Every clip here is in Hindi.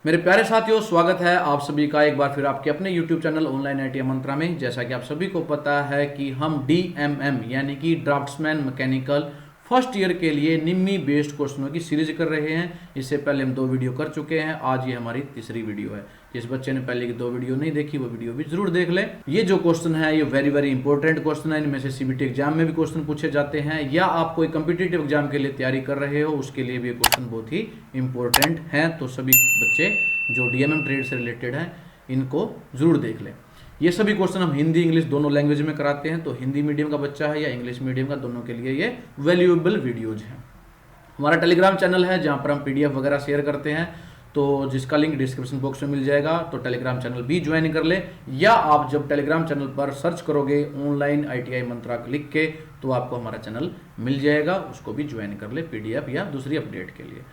मेरे प्यारे साथियों, स्वागत है आप सभी का एक बार फिर आपके अपने YouTube चैनल ऑनलाइन ITI मंत्रा में। जैसा कि आप सभी को पता है कि हम DMM यानी कि ड्राफ्ट्समैन मैकेनिकल फर्स्ट ईयर के लिए निम्मी बेस्ड क्वेश्चनों की सीरीज कर रहे हैं। इससे पहले हम 2 वीडियो कर चुके हैं, आज ये हमारी तीसरी वीडियो है। जिस बच्चे ने पहले की 2 वीडियो नहीं देखी वो वीडियो भी जरूर देख ले। ये जो क्वेश्चन है ये वेरी इंपॉर्टेंट क्वेश्चन है। इनमें से CBT एग्जाम में भी क्वेश्चन पूछे जाते हैं, या आप कोई कम्पिटिटिव एग्जाम के लिए तैयारी कर रहे हो उसके लिए भी ये क्वेश्चन बहुत ही इंपॉर्टेंट है। तो सभी बच्चे जो DMM ट्रेड से रिलेटेड हैं इनको जरूर देख लें। ये सभी क्वेश्चन हम हिंदी इंग्लिश दोनों लैंग्वेज में कराते हैं, तो हिंदी मीडियम का बच्चा है या इंग्लिश मीडियम का, दोनों के लिए ये वैल्यूएबल वीडियोज हैं। हमारा टेलीग्राम चैनल है जहां पर हम PDF वगैरह शेयर करते हैं, तो जिसका लिंक डिस्क्रिप्शन बॉक्स में मिल जाएगा। तो टेलीग्राम चैनल भी ज्वाइन कर ले, या आप जब टेलीग्राम चैनल पर सर्च करोगे ऑनलाइन ITI मंत्रा लिख के तो आपको हमारा चैनल मिल जाएगा, उसको भी ज्वाइन कर ले PDF या दूसरी अपडेट के लिए।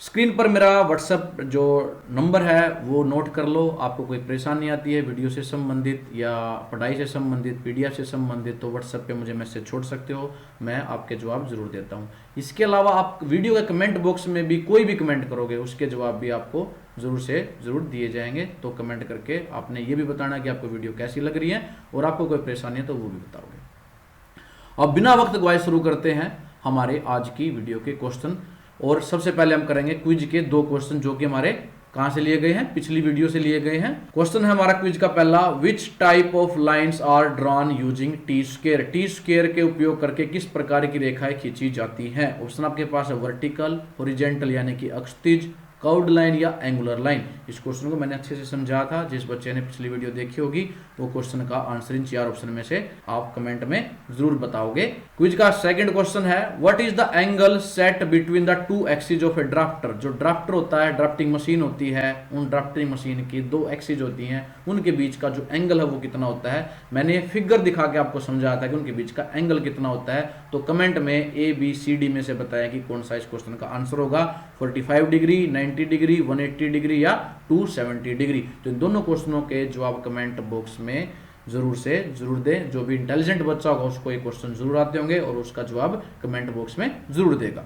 स्क्रीन पर मेरा WhatsApp जो नंबर है वो नोट कर लो। आपको कोई परेशानी आती है वीडियो से संबंधित या पढ़ाई से संबंधित, PDF से संबंधित, तो WhatsApp पे मुझे मैसेज छोड़ सकते हो, मैं आपके जवाब जरूर देता हूँ। इसके अलावा आप वीडियो के कमेंट बॉक्स में भी कोई भी कमेंट करोगे उसके जवाब भी आपको जरूर से जरूर दिए जाएंगे। तो कमेंट करके आपने ये भी बताना कि आपको वीडियो कैसी लग रही है, और आपको कोई परेशानी है तो वो भी बताओगे। अब बिना वक्त गवाए शुरू करते हैं हमारे आज की वीडियो के क्वेश्चन। और सबसे पहले हम करेंगे क्विज के 2 क्वेश्चन जो कि हमारे कहां से लिए गए हैं, पिछली वीडियो से लिए गए हैं। क्वेश्चन है हमारा क्विज का पहला, which type of lines are drawn using T square. T square के उपयोग करके किस प्रकार की रेखाएं खींची जाती हैं। ऑप्शन आपके पास है वर्टिकल, हॉरिजॉन्टल यानी कि अक्षैतिज, कर्व्ड लाइन या एंगुलर लाइन। इस क्वेश्चन को मैंने अच्छे से समझा था, जिस बच्चे ने पिछली वीडियो देखी होगी वो क्वेश्चन का आंसर इन 4 ऑप्शन में से आप कमेंट में जरूर बताओगे। क्विज का सेकंड क्वेश्चन है, what is the angle set between the 2 axis of A drafter. जो ड्राफ्टर होता है, ड्राफ्टिंग मशीन होती है, उन ड्राफ्टिंग मशीन की 2 एक्सिस होती हैं, उनके बीच का जो एंगल है वो कितना होता है। मैंने फिगर दिखा के आपको समझाया था कि उनके बीच का एंगल कितना होता है। तो कमेंट में ABCD में से बताया कि कौन सा इस क्वेश्चन का आंसर होगा। 45 डिग्री, 90 डिग्री, 180 डिग्री या 270 डिग्री। तो इन दोनों क्वेश्चनों के जवाब कमेंट बॉक्स में जरूर से जरूर दें। जो भी इंटेलिजेंट बच्चा होगा उसको ये क्वेश्चन जरूर आते होंगे और उसका जवाब कमेंट बॉक्स में जरूर देगा।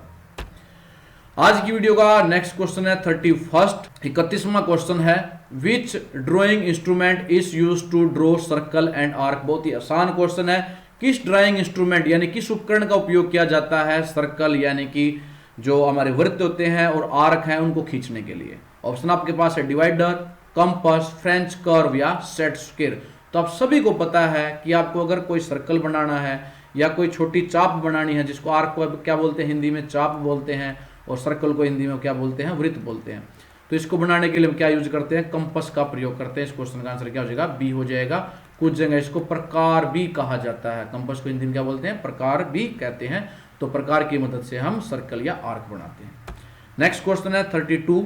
आज की वीडियो का नेक्स्ट क्वेश्चन है 31वां क्वेश्चन है, which drawing instrument is used to draw circle and arc. बहुत ही आसान क्वेश्चन है। किस ड्राइंग इंस्ट्रूमेंट यानी किस उपकरण का उपयोग किया जाता है सर्कल यानी कि जो हमारे वृत्त होते हैं और आर्क हैं उनको खींचने के लिए। ऑप्शन आपके पास है डिवाइडर, कंपास, फ्रेंच कर्व या सेट स्क्वायर। तो आप सभी को पता है कि आपको अगर कोई सर्कल बनाना है या कोई छोटी चाप बनानी है, जिसको आर्क को क्या बोलते हैं हिंदी में, चाप बोलते हैं, और सर्कल को हिंदी में क्या बोलते हैं, वृत्त बोलते हैं। तो इसको बनाने के लिए हम क्या यूज करते हैं, कंपास का प्रयोग करते हैं। इस क्वेश्चन का आंसर क्या हो जाएगा, B हो जाएगा। कुछ जगह इसको प्रकार भी कहा जाता है। कंपास को हिंदी में क्या बोलते हैं, प्रकार भी कहते हैं। तो प्रकार की मदद से हम सर्कल या आर्क बनाते हैं। नेक्स्ट क्वेश्चन है 32,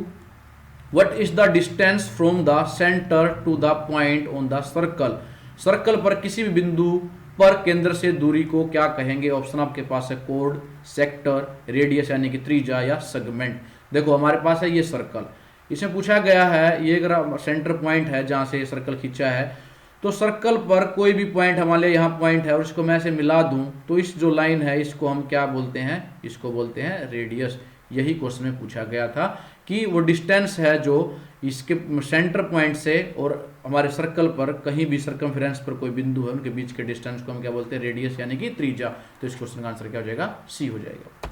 what is the distance from the centre to the point on the circle. Circle पर किसी भी बिंदु पर केंद्र से दूरी को क्या कहेंगे। ऑप्शन आपके पास है कोड, सेक्टर, रेडियस यानी कि त्रिज्या या सेगमेंट। देखो हमारे पास है ये सर्कल, इसमें पूछा गया है ये अगर सेंटर पॉइंट है जहां से सर्कल खींचा है, तो सर्कल पर कोई भी पॉइंट हमारे यहाँ पॉइंट है और इसको मैं ऐसे मिला दूं तो इस जो लाइन है इसको हम क्या बोलते हैं, इसको बोलते हैं रेडियस। यही क्वेश्चन में पूछा गया था कि वो डिस्टेंस है जो इसके सेंटर पॉइंट से और हमारे सर्कल पर कहीं भी सर्कमफ्रेंस पर कोई बिंदु है उनके बीच के डिस्टेंस को हम क्या बोलते हैं, रेडियस यानी कि त्रिज्या। तो इस क्वेश्चन का आंसर क्या हो जाएगा, C हो जाएगा।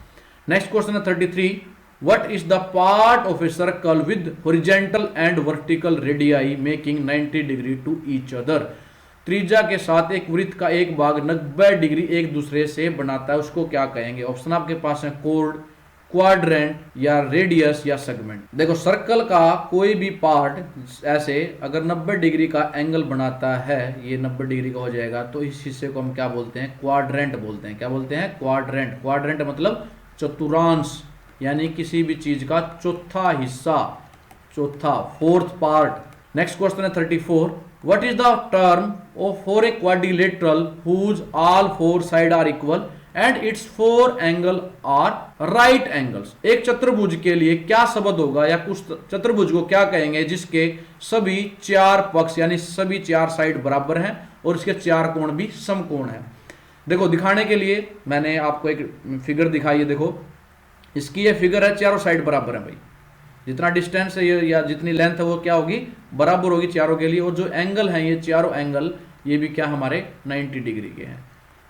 नेक्स्ट क्वेश्चन है 33, what is the part of a circle with horizontal and vertical radii making 90 degree to each other। त्रिज्या के साथ एक वृत्त का एक भाग 90 डिग्री एक दूसरे से बनाता है, उसको क्या कहेंगे। ऑप्शन आपके पास है कोड, क्वाड्रेंट या रेडियस या सेगमेंट। देखो सर्कल का कोई भी पार्ट ऐसे अगर 90 डिग्री का एंगल बनाता है, ये 90 डिग्री का हो जाएगा, तो इस हिस्से को हम क्या बोलते हैं, क्वाड्रेंट बोलते हैं। क्या बोलते हैं, क्वाड्रेंट। क्वाड्रेंट मतलब चतुर्थांश यानी किसी भी चीज का चौथा हिस्सा, चौथा, फोर्थ पार्ट। नेक्स्ट क्वेश्चन है 34, what is the term of for a quadrilateral whose all 4 side are equal and its 4 angle are right angles. एक चतुर्भुज के लिए क्या शब्द होगा या कुछ चतुर्भुज को क्या कहेंगे जिसके सभी 4 पक्ष यानी सभी 4 साइड बराबर हैं और इसके 4 कोण भी समकोण हैं। देखो दिखाने के लिए मैंने आपको एक फिगर दिखाई है। देखो इसकी ये फिगर है, चारों साइड बराबर है भाई। जितना डिस्टेंस है ये या जितनी लेंथ है वो क्या होगी, बराबर होगी चारों के लिए। और जो एंगल है, ये चारों एंगल ये भी क्या हमारे 90 डिग्री के हैं,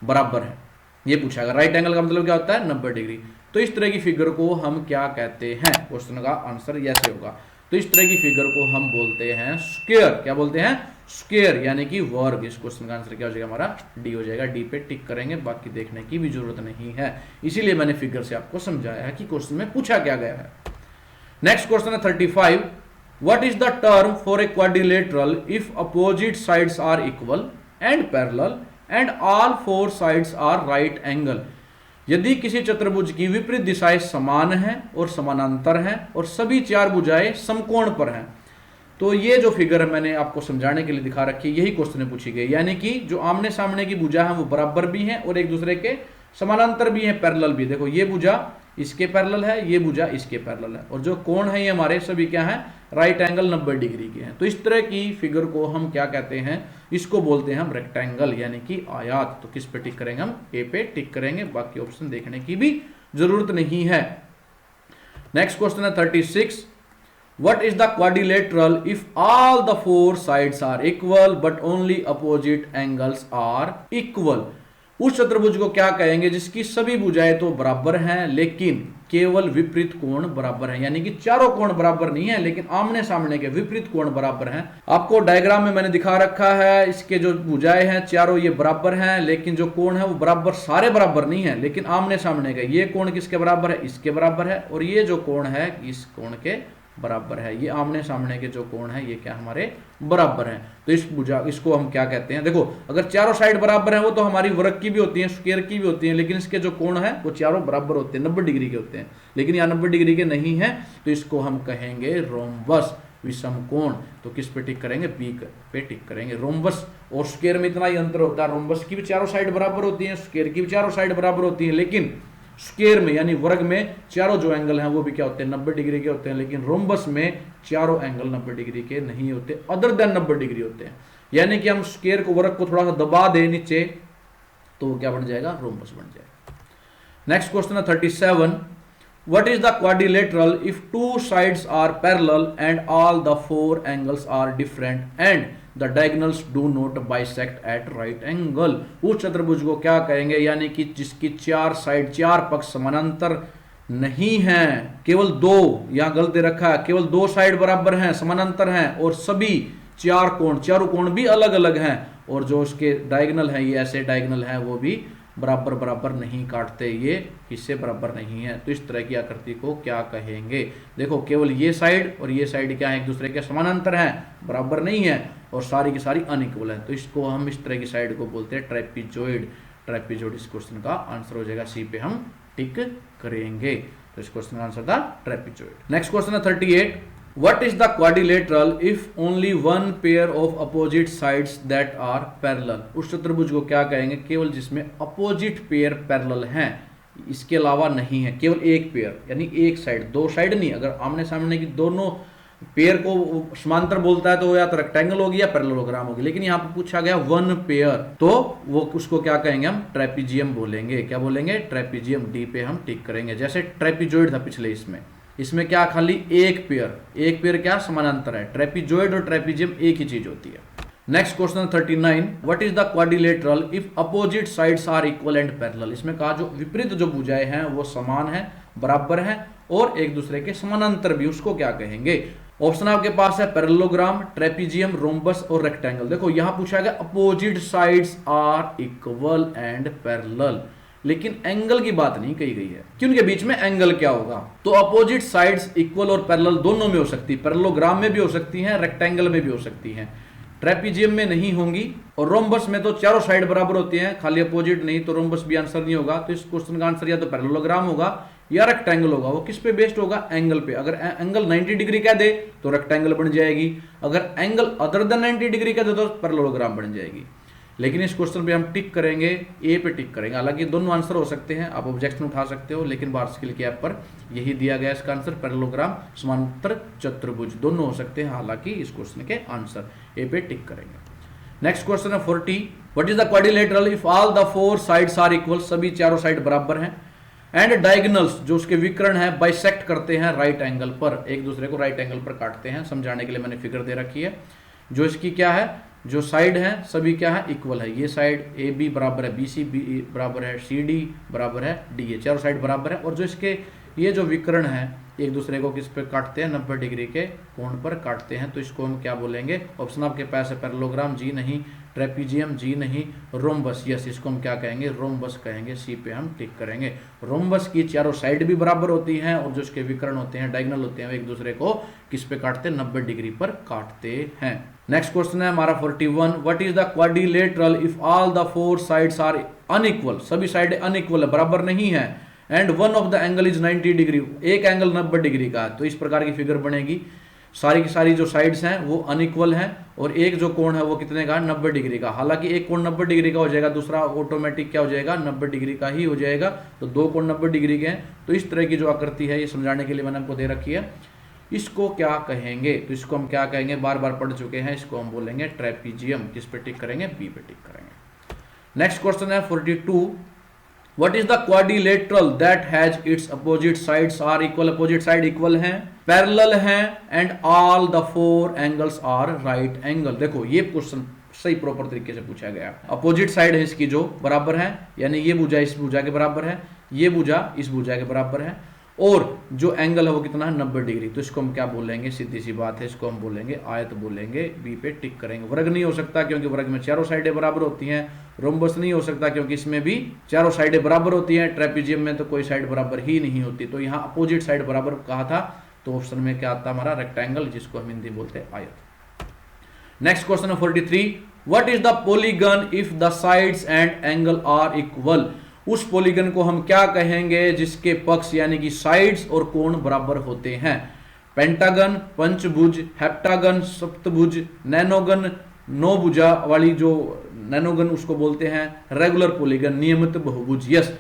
बराबर है। ये पूछा गया। राइट एंगल का मतलब क्या होता है, 90 डिग्री। तो इस तरह की फिगर को हम क्या कहते हैं, क्वेश्चन का आंसर यस होगा। तो इस तरह की फिगर को हम बोलते हैं स्क्वायर। क्या बोलते हैं, स्क्वायर, यानी कि वर्ग। इस क्वेश्चन का आंसर क्या हो जाएगा, हमारा डी हो जाएगा। डी पे टिक करेंगे, बाकी देखने की भी जरूरत नहीं है, इसीलिए मैंने फिगर से आपको समझाया है कि क्वेश्चन में पूछा क्या गया है। नेक्स्ट क्वेश्चन है 35। What is the term for a quadrilateral if opposite sides are equal and parallel and all four sides are right angle. यदि किसी चतुर्भुज की विपरीत दिशाएं समान हैं और समानांतर हैं और सभी चार भुजाएं समकोण पर हैं। तो ये जो फिगर मैंने आपको समझाने के लिए दिखा रखी है, यही क्वेश्चन में पूछी गई। यानी कि जो आमने सामने की भुजा है वो बराबर भी हैं और एक दूसरे के समानांतर भी हैं, पैरेलल भी। देखो ये भुजा इसके पैरेलल है, ये भुजा इसके पैरेलल है, और जो कोण है ये हमारे सभी क्या है, राइट एंगल 90 डिग्री के हैं। तो इस तरह की फिगर को हम क्या कहते हैं, इसको बोलते हैं हम रेक्टेंगल, यानी कि आयत। तो किस पे टिक करेंगे, हम ए पे टिक करेंगे, बाकी ऑप्शन देखने की भी जरूरत नहीं है। नेक्स्ट क्वेश्चन है 36। What is the quadrilateral if all the four sides are equal but only opposite angles are equal? उस चतुर्भुज को क्या कहेंगे जिसकी सभी भुजाएं तो बराबर हैं लेकिन केवल विपरीत कोण बराबर हैं। यानी कि चारों कोण बराबर नहीं है लेकिन आमने सामने के विपरीत कोण बराबर हैं। आपको डायग्राम में मैंने दिखा रखा है, इसके जो भुजाएं हैं चारों ये बराबर हैं, लेकिन जो कोण है वो बराबर सारे बराबर नहीं है, लेकिन आमने सामने के ये कोण किसके बराबर है, इसके बराबर है, और ये जो कोण है इस कोण के बराबर है। ये आमने सामने के जो कोण है ये क्या हमारे बराबर हैं। तो इस भुजा इसको हम क्या कहते हैं, देखो अगर चारों साइड बराबर है वो तो हमारी वर्ग की भी होती है, स्क्वायर की भी होती है, लेकिन इसके जो कोण है वो चारों बराबर होते हैं, 90 डिग्री के होते हैं। लेकिन यहाँ 90 डिग्री के नहीं है, तो इसको हम कहेंगे रोम्बस, विषम कोण। तो किस पे टिक करेंगे, बी पे टिक करेंगे। रोम्बस और स्क्वायर में इतना ही अंतर होता है, रोम्बस की भी चारों साइड बराबर होती है, स्क्वायर की भी चारों साइड बराबर होती है, लेकिन स्क्वायर में यानी वर्ग में चारों जो एंगल हैं वो भी क्या होते हैं, 90 डिग्री के होते हैं, लेकिन रोम्बस में चारों एंगल 90 डिग्री के नहीं होते, अदर देन 90 डिग्री होते हैं। यानी कि हम स्क्वायर को, वर्ग को थोड़ा सा दबा दें नीचे तो वो क्या बन जाएगा, रोम्बस बन जाएगा। नेक्स्ट क्वेश्चन है 37। What is the quadrilateral if two sides are parallel and all the four angles are different and the diagonals do not bisect at right angle. उस चतुर्भुज को क्या कहेंगे, यानी कि जिसकी चार साइड, चार पक्ष समानांतर नहीं हैं, केवल दो, यहां गलत दे रखा है, केवल दो साइड बराबर हैं, समानांतर हैं, और सभी चार कोण, चारों कोण भी अलग अलग हैं, और जो उसके डायगोनल हैं ये ऐसे डायगोनल हैं वो भी बराबर बराबर नहीं काटते, ये इससे बराबर नहीं है। तो इस तरह की आकृति को क्या कहेंगे, देखो केवल ये साइड और ये साइड क्या है, एक दूसरे के समानांतर हैं, बराबर नहीं है, और सारी की सारी अनइक्वल है। तो इसको हम इस तरह की साइड को बोलते हैं ट्रेपीजॉइड। ट्रेपीजॉइड इस क्वेश्चन का आंसर हो जाएगा, सी पे हम टिक करेंगे। तो इस क्वेश्चन का आंसर था ट्रेपीजॉइड। नेक्स्ट क्वेश्चन है 38। What is the quadrilateral if only one pair of opposite sides that are parallel? उस चतुर्भुज को क्या कहेंगे, केवल जिसमें अपोजिट पेयर पैरेलल हैं, इसके अलावा नहीं है, केवल एक पेयर, यानी एक साइड, दो साइड नहीं। अगर आमने सामने की दोनों पेयर को समांतर बोलता है तो या तो रेक्टेंगल होगी या पैरेललोग्राम होगी, लेकिन यहाँ पे पूछा गया वन पेयर, तो वो उसको क्या कहेंगे, हम ट्रेपीजियम बोलेंगे। क्या बोलेंगे, ट्रेपीजियम। डी पे हम टिक करेंगे। जैसे ट्रेपीजॉइड था पिछले, इसमें क्या खाली एक पेयर क्या समानांतर है। ट्रेपीजॉइड और ट्रेपीजियम एक ही चीज होती है। Next question 39। What is the quadrilateral if opposite sides are equal and parallel? इसमें कहा जो विपरीत जो भुजाएं हैं वो समान है, बराबर है, और एक दूसरे के समानांतर भी, उसको क्या कहेंगे? ऑप्शन आपके पास है पैरेललोग्राम, ट्रेपीजियम, रोम्बस और रेक्टेंगल। देखो यहां पूछा गया opposite sides are equal and parallel, लेकिन एंगल की बात नहीं कही गई है कि उनके बीच में एंगल क्या होगा। तो अपोजिट साइड्स इक्वल और पैरेलल दोनों में हो सकती है, पैरेललोग्राम में भी हो सकती हैं, रेक्टेंगल में भी हो सकती हैं, ट्रेपीजियम में नहीं होंगी, और रोम्बस में तो चारों साइड बराबर होती हैं, खाली अपोजिट नहीं, तो रोम्बस भी आंसर नहीं होगा। तो इस क्वेश्चन का आंसर या तो पैरेललोग्राम होगा या रेक्टेंगल होगा। वो किस पे बेस्ड होगा, एंगल पे। अगर एंगल 90 डिग्री कह दे तो रेक्टेंगल बन जाएगी, अगर एंगल अदर देन 90 डिग्री कह दे तो पैरेललोग्राम बन जाएगी। लेकिन इस क्वेश्चन पे हम टिक करेंगे, ए पे टिक करेंगे। हालांकि दोनों आंसर हो सकते हैं, आप ऑब्जेक्शन उठा सकते हो, लेकिन बार स्किल के ऐप पर यही दिया गया इसका आंसर, पैरेललोग्राम, समांतर चतुर्भुज दोनों हो सकते हैं। हालांकि इस क्वेश्चन के आंसर ए पे टिक करेंगे। नेक्स्ट क्वेश्चन है 40। What is the quadrilateral if all the four sides are equal? सभी चारों साइड बराबर हैं। एंड डायगोनल्स जो उसके विकर्ण है बाइसेक्ट करते हैं राइट एंगल पर, एक दूसरे को राइट एंगल पर काटते हैं। समझाने के लिए मैंने फिगर दे रखी है। जो इसकी क्या है, जो साइड है सभी क्या है, इक्वल है। ये साइड ए बी बराबर है बी सी, बी बराबर है सी डी बराबर है डी ए, चारों साइड बराबर है। और जो इसके ये जो विकर्ण है एक दूसरे को किस पे काटते हैं, 90 डिग्री के कोण पर काटते हैं। तो इसको हम क्या बोलेंगे, ऑप्शन आपके पास है पैरेललोग्राम जी नहीं, ट्रेपीजियम जी नहीं, रोम्बस यस, इसको हम क्या कहेंगे, रोम्बस कहेंगे। सी पे हम टिक करेंगे। रोम्बस की चारों साइड भी बराबर होती हैं और जो इसके विकर्ण होते हैं डायगोनल होते हैं वो एक दूसरे को किस पे काटते हैं, 90 डिग्री पर काटते हैं। नेक्स्ट क्वेश्चन है हमारा 41, what is the quadrilateral if all the 4 sides are unequal, सभी साइड अनइक्वल है, बराबर नहीं है, and one of the angle is 90 degree, एक एंगल 90 डिग्री का है। तो इस प्रकार की फिगर बनेगी। सारी की सारी जो साइड्स हैं वो अनइक्वल हैं और एक जो कोण है वो कितने का, 90 डिग्री का। हालांकि एक कोण 90 डिग्री का हो जाएगा, दूसरा ऑटोमेटिक क्या हो जाएगा, 90 डिग्री का ही हो जाएगा। तो दो कोण 90 डिग्री के हैं। तो इस तरह की जो आकृति है ये समझाने के लिए मैंने आपको दे रखी है। इसको क्या कहेंगे, तो इसको हम क्या कहेंगे, बार बार पढ़ चुके हैं, इसको हम बोलेंगे ट्रेपीजियम। किस पे टिक करेंगे, बी पे टिक करेंगे। नेक्स्ट क्वेश्चन है 42, What is the quadrilateral that has its opposite sides are equal, opposite side equal हैं, parallel हैं, and all the 4 angles are right angle। देखो ये क्वेश्चन सही प्रॉपर तरीके से पूछा गया। अपोजिट साइड है इसकी जो बराबर है, यानी ये भुजा इस भुजा के बराबर है, ये भुजा इस भुजा के बराबर है, और जो एंगल है वो कितना है, 90 डिग्री। तो इसको हम क्या बोलेंगे, सीधी सी बात है, इसको हम बोलेंगे आयत बोलेंगे। बी पे टिक करेंगे। वर्ग नहीं हो सकता क्योंकि वर्ग में चारों साइडें बराबर होती हैं। रोम्बस नहीं हो सकता क्योंकि इसमें भी चारों साइडें बराबर होती हैं। ट्रेपीजियम में तो कोई साइड बराबर ही नहीं होती। तो यहाँ अपोजिट साइड बराबर कहा था, तो ऑप्शन में क्या आता हमारा, रेक्टेंगल, जिसको हम हिंदी बोलते हैं आयत। नेक्स्ट क्वेश्चन है 43, what is the polygon if the sides and angle are equal. उस पॉलीगन को हम क्या कहेंगे जिसके पक्ष यानी कि साइड्स और कोण बराबर होते हैं। पेंटागन, पंचभुज, हेप्टागन, सप्तभुज, नैनोगन, नौ भुजा वाली जो नैनोगन उसको बोलते हैं रेगुलर पॉलीगन, नियमित बहुभुज। यस,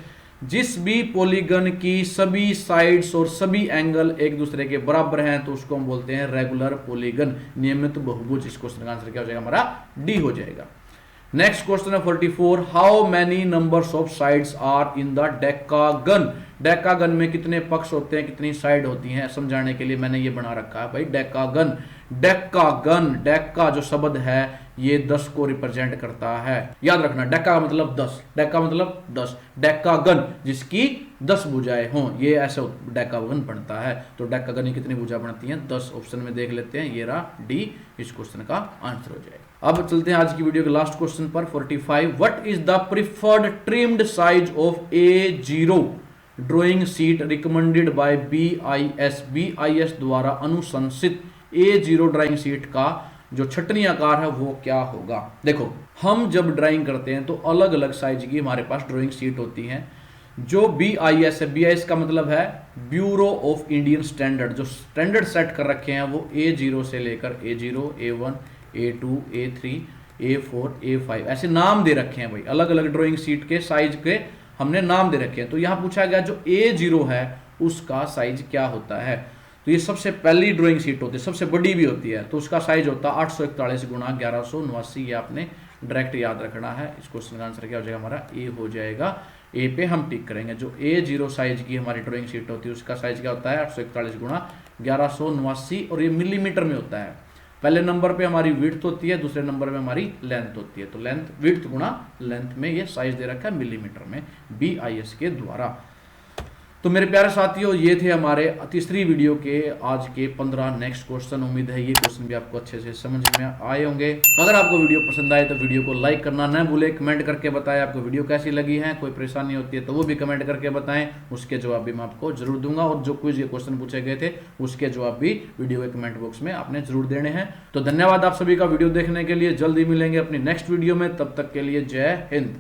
जिस भी पॉलीगन की सभी साइड्स और सभी एंगल एक दूसरे के बराबर हैं तो उसको हम बोलते हैं रेगुलर पॉलीगन, नियमित बहुभुज। इस क्वेश्चन का आंसर क्या हो जाएगा हमारा, डी हो जाएगा। नेक्स्ट क्वेश्चन है 44, how many numbers of sides are in the decagon. Decagon में कितने पक्ष होते हैं, कितनी साइड होती हैं। समझाने के लिए मैंने ये बना रखा है भाई डेकागन। डेकागन, डेका जो शब्द है ये 10 को रिप्रेजेंट करता है। याद रखना, डेका का मतलब 10, डेका मतलब 10, डेकागन जिसकी 10 भुजाएं हों, ये ऐसा डेकागन बनता है। तो डेकागन की कितनी भुजा बनती हैं, 10। ऑप्शन में देख लेते हैं, ये रहा डी, इस क्वेश्चन का आंसर हो जाएगा। अब चलते हैं आज की वीडियो के लास्ट क्वेश्चन पर 45, what is the preferred trimmed size of A0 drawing sheet recommended by BIS। BIS द्वारा अनुशंसित A0 ड्राइंग शीट का जो छटनी आकार है वो क्या होगा। देखो, हम जब ड्राइंग करते हैं तो अलग अलग साइज की हमारे पास ड्राइंग शीट होती हैं। जो BIS है, BIS का मतलब है ब्यूरो ऑफ इंडियन स्टैंडर्ड, जो स्टैंडर्ड सेट कर रखे हैं वो A0 से लेकर A0, A1, A2, A3, A4, A5 ऐसे नाम दे रखे हैं भाई। अलग अलग ड्राइंग शीट के साइज के हमने नाम दे रखे हैं। तो यहाँ पूछा गया जो A0 है उसका साइज क्या होता है। तो ये सबसे पहली ड्राइंग शीट होती है, सबसे बड़ी भी होती है, तो उसका साइज होता है 841 गुणा 1189। ये आपने डायरेक्ट याद रखना है। इस क्वेश्चन का आंसर क्या हो जाएगा हमारा, ए हो जाएगा। ए पे हम टिक करेंगे। जो A0 साइज की हमारी ड्राइंग शीट होती है उसका साइज क्या होता है, 841 गुणा 1189, और ये मिलीमीटर में होता है। पहले नंबर पे हमारी विड्थ होती है, दूसरे नंबर में हमारी लेंथ होती है। तो लेंथ, विड्थ गुणा लेंथ में ये साइज दे रखा है मिलीमीटर में BIS के द्वारा। तो मेरे प्यारे साथियों, ये थे हमारे तीसरी वीडियो के आज के 15 नेक्स्ट क्वेश्चन। उम्मीद है ये क्वेश्चन भी आपको अच्छे से समझ में आए होंगे। अगर आपको वीडियो पसंद आए तो वीडियो को लाइक करना न भूलें। कमेंट करके बताएं आपको वीडियो कैसी लगी है। कोई परेशानी होती है तो वो भी कमेंट करके बताएं, उसके जवाब भी मैं आपको जरूर दूंगा। और जो कुछ ये क्वेश्चन पूछे गए थे उसके जवाब भी वीडियो के कमेंट बॉक्स में आपने जरूर देने हैं। तो धन्यवाद आप सभी का वीडियो देखने के लिए। जल्दी मिलेंगे अपनी नेक्स्ट वीडियो में, तब तक के लिए जय हिंद।